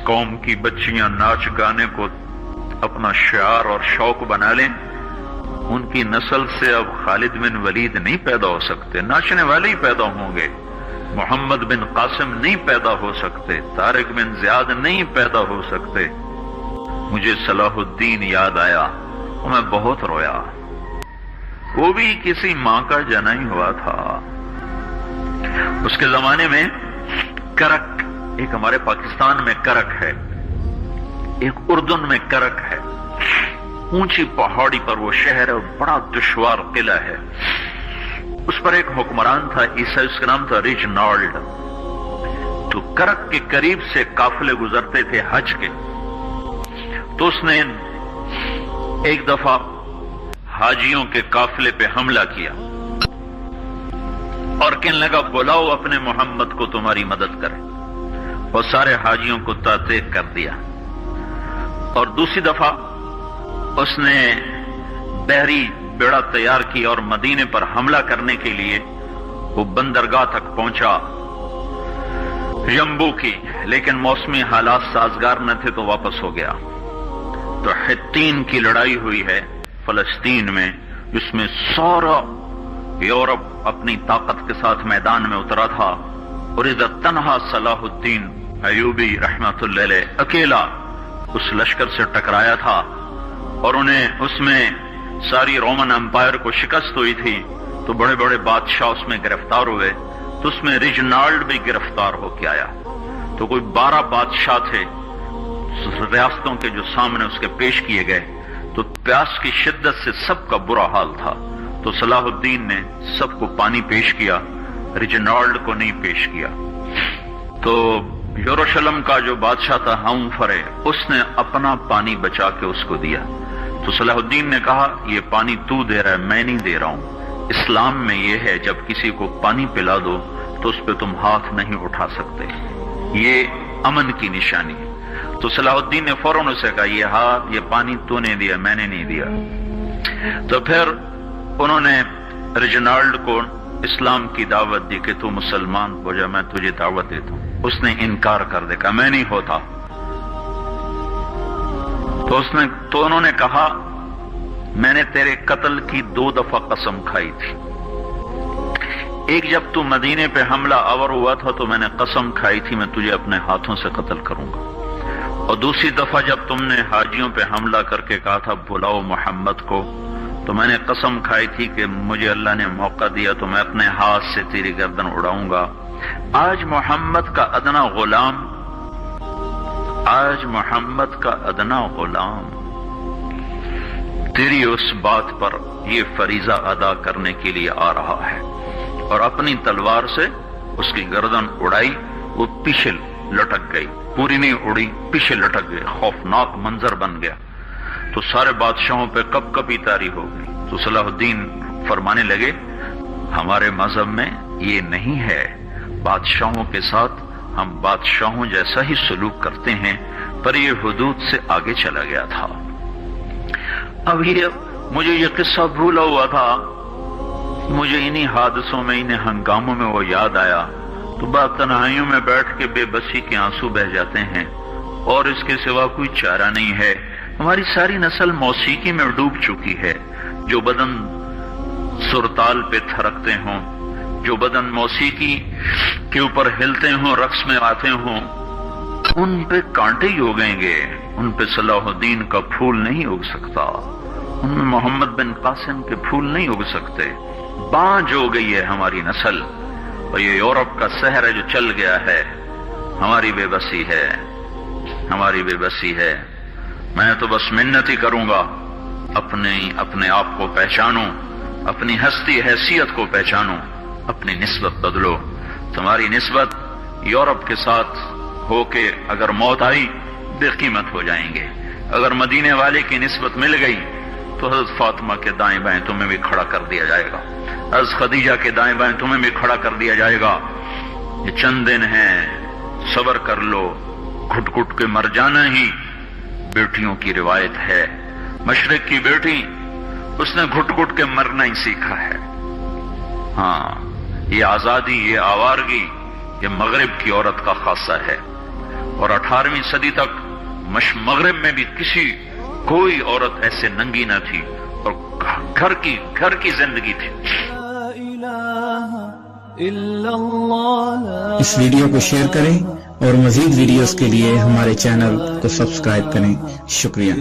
قوم کی بچیاں ناچ گانے کو اپنا شعار اور شوق بنا لیں، ان کی نسل سے اب خالد بن ولید نہیں پیدا ہو سکتے، ناچنے والے ہی پیدا ہوں گے، محمد بن قاسم نہیں پیدا ہو سکتے، طارق بن زیاد نہیں پیدا ہو سکتے۔ مجھے صلاح الدین یاد آیا، میں بہت رویا، وہ بھی کسی ماں کا جنا ہی ہوا تھا۔ اس کے زمانے میں کرک، ایک ہمارے پاکستان میں کرک ہے، ایک اردن میں کرک ہے، اونچی پہاڑی پر وہ شہر ہے اور بڑا دشوار قلعہ ہے۔ اس پر ایک حکمران تھا عیسائی، اس کا نام تھا ریجنالڈ۔ تو کرک کے قریب سے قافلے گزرتے تھے حج کے، تو اس نے ایک دفعہ حاجیوں کے قافلے پہ حملہ کیا اور کہنے لگا بلاؤ اپنے محمد کو تمہاری مدد کرے، اور سارے حاجیوں کو تعطیق کر دیا۔ اور دوسری دفعہ اس نے بحری بیڑا تیار کی اور مدینے پر حملہ کرنے کے لیے وہ بندرگاہ تک پہنچا یمبو کی، لیکن موسمی حالات سازگار نہ تھے تو واپس ہو گیا۔ تو حطین کی لڑائی ہوئی ہے فلسطین میں، جس میں سارا یورپ اپنی طاقت کے ساتھ میدان میں اترا تھا، اور اذا تنہا صلاح الدین ایوبی رحمت اللہ علیہ اکیلا اس لشکر سے ٹکرایا تھا، اور انہیں اس میں ساری رومن امپائر کو شکست ہوئی تھی، تو بڑے بڑے بادشاہ اس میں گرفتار ہوئے، تو اس میں ریجنالڈ بھی گرفتار ہو کے آیا۔ تو کوئی 12 بادشاہ تھے ریاستوں کے جو سامنے اس کے پیش کیے گئے، تو پیاس کی شدت سے سب کا برا حال تھا، تو صلاح الدین نے سب کو پانی پیش کیا، ریجنالڈ کو نہیں پیش کیا۔ تو یروشلم کا جو بادشاہ تھا ہمفرے، اس نے اپنا پانی بچا کے اس کو دیا۔ تو صلاح الدین نے کہا یہ پانی تو دے رہا ہے، میں نہیں دے رہا ہوں۔ اسلام میں یہ ہے جب کسی کو پانی پلا دو تو اس پہ تم ہاتھ نہیں اٹھا سکتے، یہ امن کی نشانی ہے۔ تو صلاح الدین نے فوراً اسے کہا یہ پانی تو نے دیا، میں نے نہیں دیا۔ تو پھر انہوں نے ریجنالڈ کو اسلام کی دعوت دی کہ تو مسلمان ہو جا، میں تجھے دعوت دیتا ہوں۔ اس نے انکار کر دیا، کہا میں نہیں ہوتا۔ تو انہوں نے کہا میں نے تیرے قتل کی 2 دفعہ قسم کھائی تھی، ایک جب تو مدینے پہ حملہ آور ہوا تھا تو میں نے قسم کھائی تھی میں تجھے اپنے ہاتھوں سے قتل کروں گا، اور دوسری دفعہ جب تم نے حاجیوں پہ حملہ کر کے کہا تھا بلاؤ محمد کو، تو میں نے قسم کھائی تھی کہ مجھے اللہ نے موقع دیا تو میں اپنے ہاتھ سے تیری گردن اڑاؤں گا۔ آج محمد کا ادنا غلام تیری اس بات پر یہ فریضہ ادا کرنے کے لیے آ رہا ہے، اور اپنی تلوار سے اس کی گردن اڑائی، وہ پیچھے لٹک گئی، پوری نہیں اڑی، پیچھے لٹک گئی، خوفناک منظر بن گیا۔ تو سارے بادشاہوں پہ کب کبھی طاری ہو گئی۔ تو صلاح الدین فرمانے لگے ہمارے مذہب میں یہ نہیں ہے، بادشاہوں کے ساتھ ہم بادشاہوں جیسا ہی سلوک کرتے ہیں، پر یہ حدود سے آگے چلا گیا تھا۔ اب مجھے یہ قصہ بھولا ہوا تھا، مجھے انہی حادثوں میں، انہی ہنگاموں میں وہ یاد آیا، تو بعد تنہائیوں میں بیٹھ کے بے بسی کے آنسو بہہ جاتے ہیں، اور اس کے سوا کوئی چارہ نہیں ہے۔ ہماری ساری نسل موسیقی میں ڈوب چکی ہے، جو بدن سرتال پہ تھرکتے ہوں، جو بدن موسیقی کے اوپر ہلتے ہوں، رقص میں آتے ہوں، ان پہ کانٹے ہی اگیں گے، ان پہ صلاح الدین کا پھول نہیں اگ سکتا، ان میں محمد بن قاسم کے پھول نہیں اگ سکتے۔ بانجھ ہو گئی ہے ہماری نسل، اور یہ یورپ کا سحر ہے جو چل گیا ہے، ہماری بے بسی ہے، ہماری بے بسی ہے۔ میں تو بس منت ہی کروں گا اپنے آپ کو پہچانو، اپنی ہستی حیثیت کو پہچانو، اپنی نسبت بدلو۔ تمہاری نسبت یورپ کے ساتھ ہو کے اگر موت آئی بے قیمت ہو جائیں گے، اگر مدینے والے کی نسبت مل گئی تو حضرت فاطمہ کے دائیں بائیں تمہیں بھی کھڑا کر دیا جائے گا، حضرت خدیجہ کے دائیں بائیں تمہیں بھی کھڑا کر دیا جائے گا۔ یہ چند دن ہیں، صبر کر لو، گھٹ گھٹ کے مر جانا ہی بیٹیوں کی روایت ہے۔ مشرق کی بیٹی، اس نے گھٹ گھٹ کے مرنا ہی سیکھا ہے۔ ہاں، یہ آزادی، یہ آوارگی، یہ مغرب کی عورت کا خاصہ ہے۔ اور 18ویں صدی تک مغرب میں بھی کوئی عورت ایسے ننگی نہ تھی، اور گھر کی زندگی تھی۔ اس ویڈیو کو شیئر کریں اور مزید ویڈیوز کے لیے ہمارے چینل کو سبسکرائب کریں۔ شکریہ۔